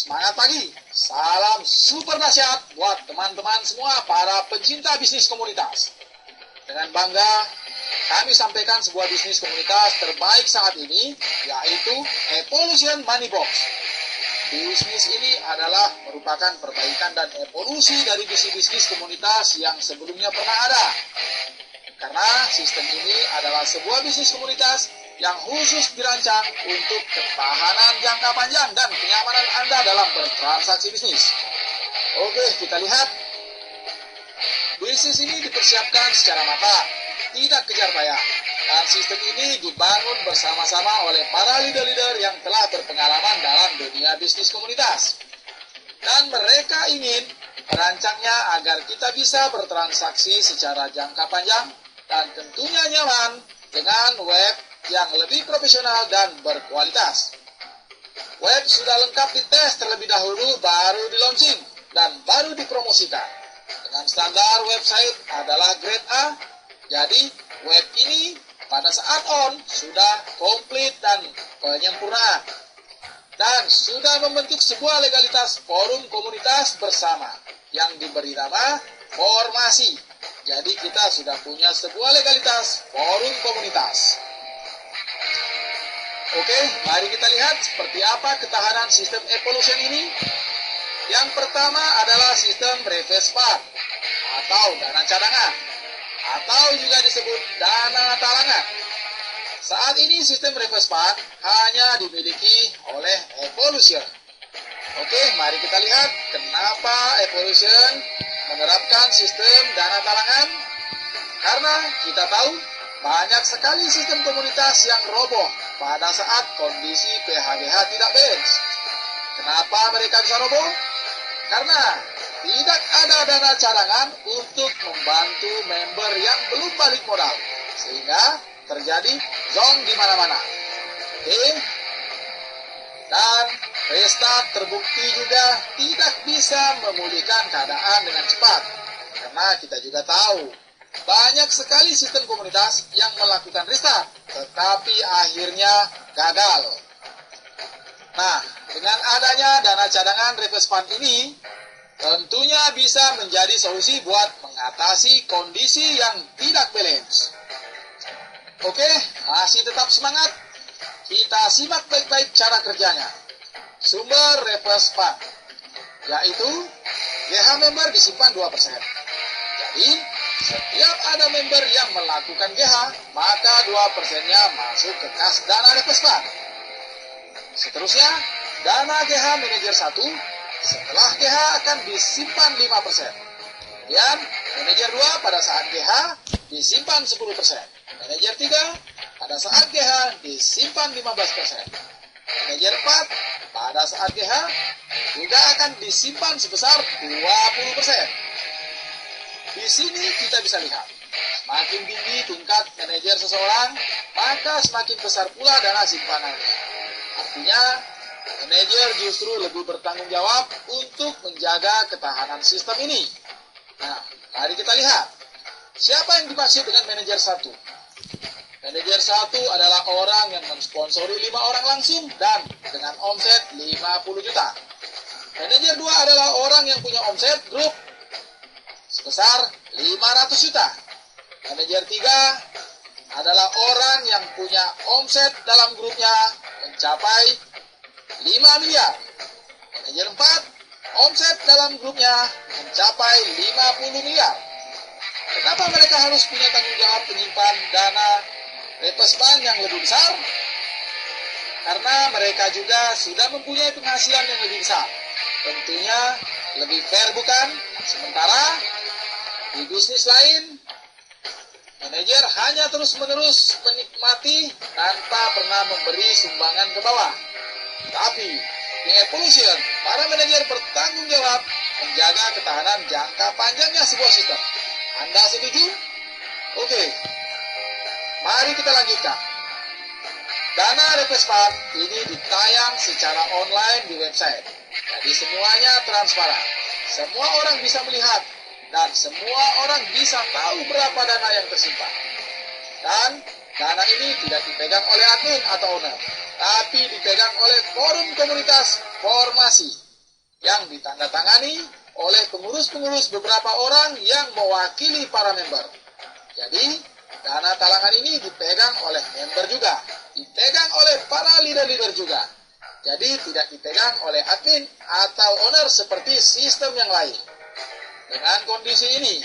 Semangat pagi, salam super dahsyat buat teman-teman semua para pencinta bisnis komunitas. Dengan bangga, kami sampaikan sebuah bisnis komunitas terbaik saat ini, yaitu Evolution Money Box. Bisnis ini adalah merupakan perbaikan dan evolusi dari bisnis-bisnis komunitas yang sebelumnya pernah ada. Karena sistem ini adalah sebuah bisnis komunitas yang khusus dirancang untuk ketahanan jangka panjang dan kenyamanan Anda dalam bertransaksi bisnis. Oke, kita lihat. Bisnis ini dipersiapkan secara matang, tidak kejar bayar. Dan sistem ini dibangun bersama-sama oleh para leader-leader yang telah berpengalaman dalam dunia bisnis komunitas. Dan mereka ingin merancangnya agar kita bisa bertransaksi secara jangka panjang dan tentunya nyaman dengan web yang lebih profesional dan berkualitas. Web sudah lengkap dites terlebih dahulu, baru di launching dan baru dipromosikan. Dengan standar website adalah grade A, jadi web ini pada saat on sudah komplit dan penyempurnaan. Dan sudah membentuk sebuah legalitas forum komunitas bersama yang diberi nama Formasi. Jadi kita sudah punya sebuah legalitas forum komunitas. Oke, mari kita lihat seperti apa ketahanan sistem Evolution ini. Yang pertama adalah sistem reverse fund atau dana cadangan, atau juga disebut dana talangan. Saat ini sistem reverse fund hanya dimiliki oleh Evolution. Oke, mari kita lihat kenapa Evolution menerapkan sistem dana talangan. Karena kita tahu banyak sekali sistem komunitas yang roboh pada saat kondisi PHBH tidak balance. Kenapa mereka bisa roboh? Karena tidak ada dana cadangan untuk membantu member yang belum balik modal, sehingga terjadi zonk di mana-mana. Oke. Dan restart terbukti juga tidak bisa memulihkan keadaan dengan cepat. Karena kita juga tahu banyak sekali sistem komunitas yang melakukan restart, tetapi akhirnya gagal. Nah, dengan adanya dana cadangan reverse fund ini, tentunya bisa menjadi solusi buat mengatasi kondisi yang tidak balance. Oke, masih tetap semangat. Kita simak baik-baik cara kerjanya. Sumber reverse fund, yaitu GH member disimpan 2%. Jadi, setiap ada member yang melakukan GH, maka 2%-nya masuk ke kas dana reverse fund. Seterusnya, dana GH manajer 1, setelah GH akan disimpan 5%. Kemudian, manajer 2 pada saat GH disimpan 10%. Manajer 3 pada saat GH disimpan 15%. Manajer 4 pada saat GH juga akan disimpan sebesar 20%. Di sini kita bisa lihat, semakin tinggi tingkat manajer seseorang, maka semakin besar pula dana simpanannya. Artinya, manajer justru lebih bertanggung jawab untuk menjaga ketahanan sistem ini. Nah, mari kita lihat, siapa yang dimaksud dengan manajer 1? Manajer 1 adalah orang yang mensponsori 5 orang langsung dan dengan omset 50 juta. Manajer 2 adalah orang yang punya omset grup sebesar 500 juta. Manajer 3 adalah orang yang punya omset dalam grupnya mencapai 5 miliar. Manajer 4, omset dalam grupnya mencapai 50 miliar. Kenapa mereka harus punya tanggung jawab menyimpan dana reverse fund yang lebih besar? Karena mereka juga sudah mempunyai penghasilan yang lebih besar. Tentunya lebih fair, bukan? Sementara di bisnis lain, manajer hanya terus-menerus menikmati tanpa pernah memberi sumbangan ke bawah. Tapi di Evolution, para manajer bertanggung jawab menjaga ketahanan jangka panjangnya sebuah sistem. Anda setuju? Oke. Mari kita lanjutkan. Dana reverse fund ini ditayang secara online di website. Jadi semuanya transparan. Semua orang bisa melihat dan semua orang bisa tahu berapa dana yang tersimpan. Dan dana ini tidak dipegang oleh admin atau owner, tapi dipegang oleh forum komunitas Formasi. yang ditandatangani oleh pengurus-pengurus beberapa orang yang mewakili para member. Jadi, dana talangan ini dipegang oleh member juga, dipegang oleh para leader-leader juga. Jadi, tidak dipegang oleh admin atau owner seperti sistem yang lain. Dengan kondisi ini,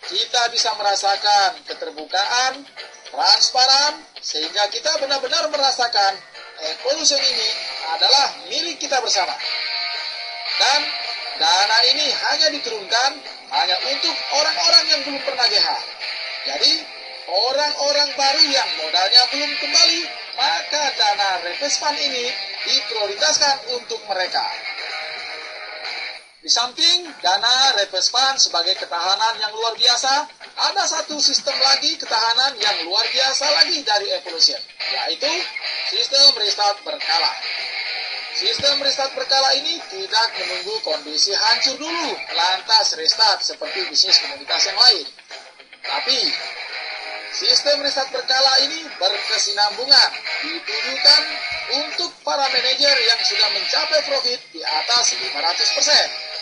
kita bisa merasakan keterbukaan, transparan, sehingga kita benar-benar merasakan Evolution ini adalah milik kita bersama. Dan dana ini hanya diturunkan hanya untuk orang-orang yang belum pernah GH. Jadi, orang-orang baru yang modalnya belum kembali, maka dana Reverse Fund ini diprioritaskan untuk mereka. Di samping dana Reverse Fund sebagai ketahanan yang luar biasa, ada satu sistem lagi ketahanan yang luar biasa lagi dari Evolution, yaitu sistem restart berkala. Sistem restart berkala ini tidak menunggu kondisi hancur dulu, lantas restart seperti bisnis komunitas yang lain. Tapi, sistem restart berkala ini berkesinambungan, ditujukan untuk para manajer yang sudah mencapai profit di atas 500%.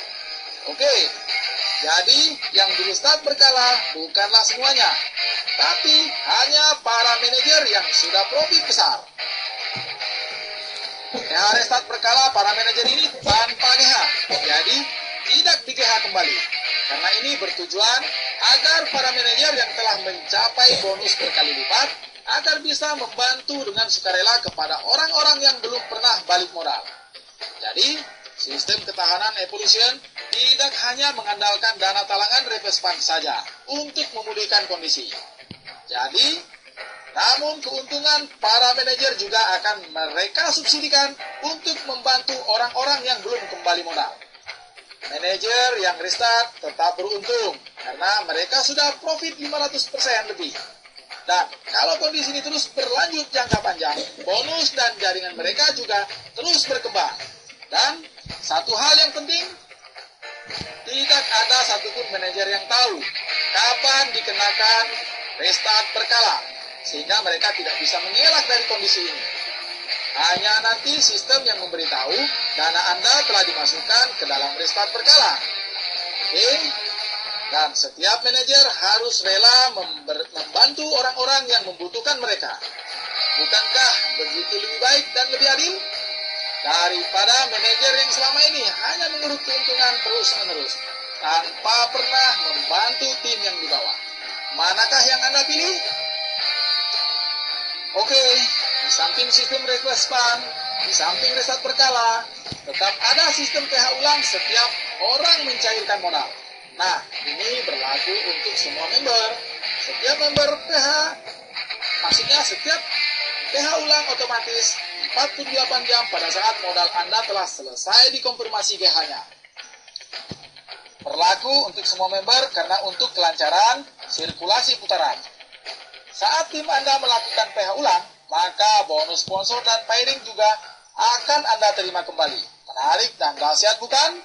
Oke, jadi yang di restart berkala bukanlah semuanya, tapi hanya para manajer yang sudah profit besar. GH restart berkala para manajer ini tanpa GH, jadi tidak di GH kembali. Karena ini bertujuan agar para manajer yang telah mencapai bonus berkali lipat agar bisa membantu dengan sukarela kepada orang-orang yang belum pernah balik modal. Jadi, sistem ketahanan Evolution tidak hanya mengandalkan dana talangan Reverse Fund saja untuk memulihkan kondisi. Jadi, namun keuntungan para manajer juga akan mereka subsidikan untuk membantu orang-orang yang belum kembali modal. Manajer yang restart tetap beruntung karena mereka sudah profit 500% lebih. Dan kalau kondisi ini terus berlanjut jangka panjang, bonus dan jaringan mereka juga terus berkembang. Dan satu hal yang penting, tidak ada satupun manajer yang tahu kapan dikenakan restart berkala, sehingga mereka tidak bisa mengelak dari kondisi ini. Hanya nanti sistem yang memberitahu dana Anda telah dimasukkan ke dalam restart berkala. Oke? Dan setiap manajer harus rela membantu orang-orang yang membutuhkan mereka. Bukankah begitu lebih baik dan lebih adil? Daripada manajer yang selama ini hanya mengurut keuntungan terus-menerus, tanpa pernah membantu tim yang di bawah. Manakah yang Anda pilih? Oke, di samping sistem Reverse Fund, di samping restart berkala, tetap ada sistem PH ulang setiap orang mencairkan modal. Nah, ini berlaku untuk semua member. Setiap member PH, maksudnya setiap PH ulang otomatis 48 jam pada saat modal Anda telah selesai dikonfirmasi GH-nya. Berlaku untuk semua member karena untuk kelancaran sirkulasi putaran. Saat tim Anda melakukan PH ulang, maka bonus sponsor dan pairing juga akan Anda terima kembali. Menarik dan dahsyat bukan?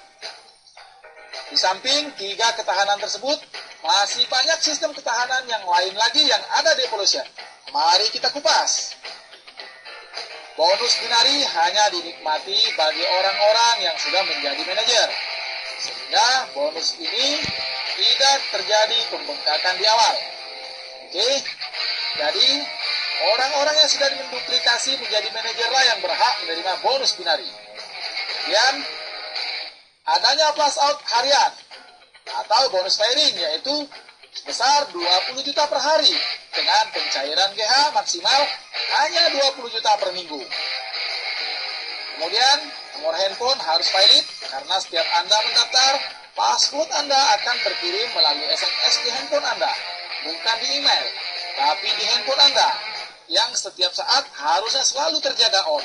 Di samping 3 ketahanan tersebut, masih banyak sistem ketahanan yang lain lagi yang ada di Evolution. Mari kita kupas. Bonus binari hanya dinikmati bagi orang-orang yang sudah menjadi manajer. Sehingga bonus ini tidak terjadi pembengkakan di awal. Oke, jadi orang-orang yang sudah menduplikasi menjadi manajerlah yang berhak menerima bonus binari. Kemudian, adanya flash out harian atau bonus pairing yaitu sebesar 20 juta per hari dengan pencairan GH maksimal hanya 20 juta per minggu. Kemudian nomor handphone harus valid karena setiap Anda mendaftar, password Anda akan terkirim melalui SMS di handphone Anda, bukan di email, tapi di handphone Anda yang setiap saat harusnya selalu terjaga on.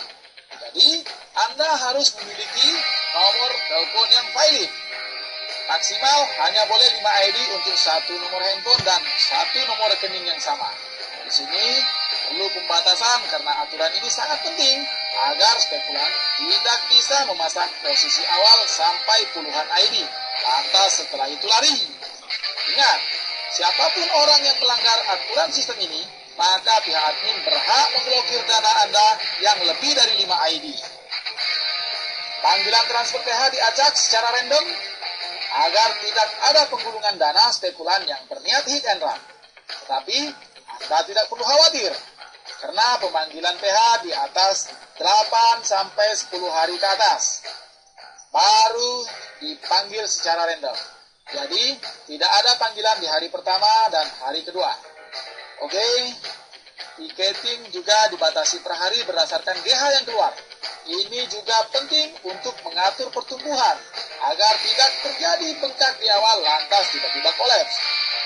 Jadi, Anda harus memiliki nomor telepon yang valid. Maksimal hanya boleh 5 ID untuk satu nomor handphone dan satu nomor rekening yang sama. Di sini perlu pembatasan karena aturan ini sangat penting agar spekulan tidak bisa memasang posisi awal sampai puluhan ID. Lantas setelah itu lari. Ingat, siapapun orang yang melanggar aturan sistem ini, maka pihak admin berhak memblokir dana Anda yang lebih dari 5 ID. panggilan transfer PH diacak secara random agar tidak ada penggulungan dana spekulan yang berniat hit and run. Tetapi Anda tidak perlu khawatir, karena pemanggilan PH di atas 8 sampai 10 hari ke atas baru dipanggil secara random. Jadi tidak ada panggilan di hari pertama dan hari kedua. Oke, tiketing juga dibatasi per hari berdasarkan GH yang keluar. Ini juga penting untuk mengatur pertumbuhan agar tidak terjadi bengkak di awal lantas tiba-tiba kolaps.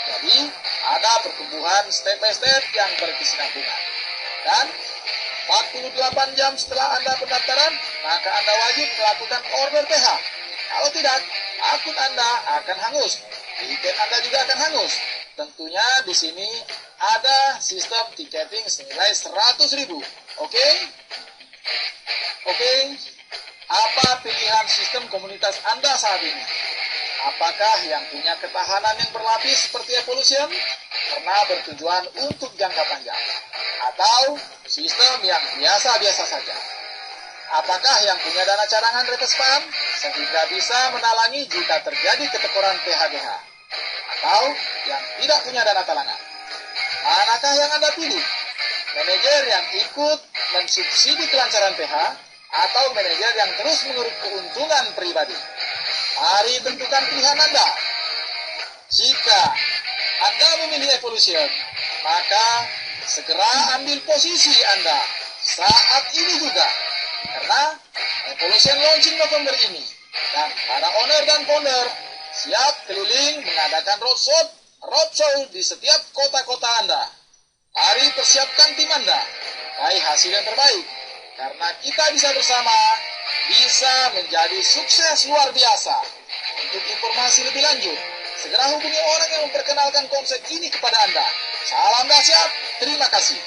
Jadi ada pertumbuhan step by step yang berkesinambungan. Dan 48 jam setelah Anda pendaftaran, maka Anda wajib melakukan order PH. Kalau tidak, akun Anda akan hangus. Tiket Anda juga akan hangus. Tentunya di sini ada sistem tiketing senilai 100.000. Oke? Oke. Apa pilihan sistem komunitas Anda saat ini? Apakah yang punya ketahanan yang berlapis seperti Evolution karena bertujuan untuk jangka panjang? Atau sistem yang biasa-biasa saja? Apakah yang punya dana cadangan reverse fund sehingga bisa menalangi jika terjadi ketekuran PHBH? Atau yang tidak punya dana talangan? Manakah yang Anda pilih? Manajer yang ikut mensubsidi kelancaran PH atau manajer yang terus mengurus keuntungan pribadi? Mari tentukan pilihan Anda. Jika Anda memilih Evolution, maka segera ambil posisi Anda saat ini juga. Karena Evolution launching November ini, dan para owner dan founder siap keliling mengadakan roadshow di setiap kota-kota Anda. Mari persiapkan tim Anda, raih hasil yang terbaik, karena kita bisa bersama bisa menjadi sukses luar biasa. Untuk informasi lebih lanjut, segera hubungi orang yang memperkenalkan konsep ini kepada Anda. Salam dahsyat, terima kasih.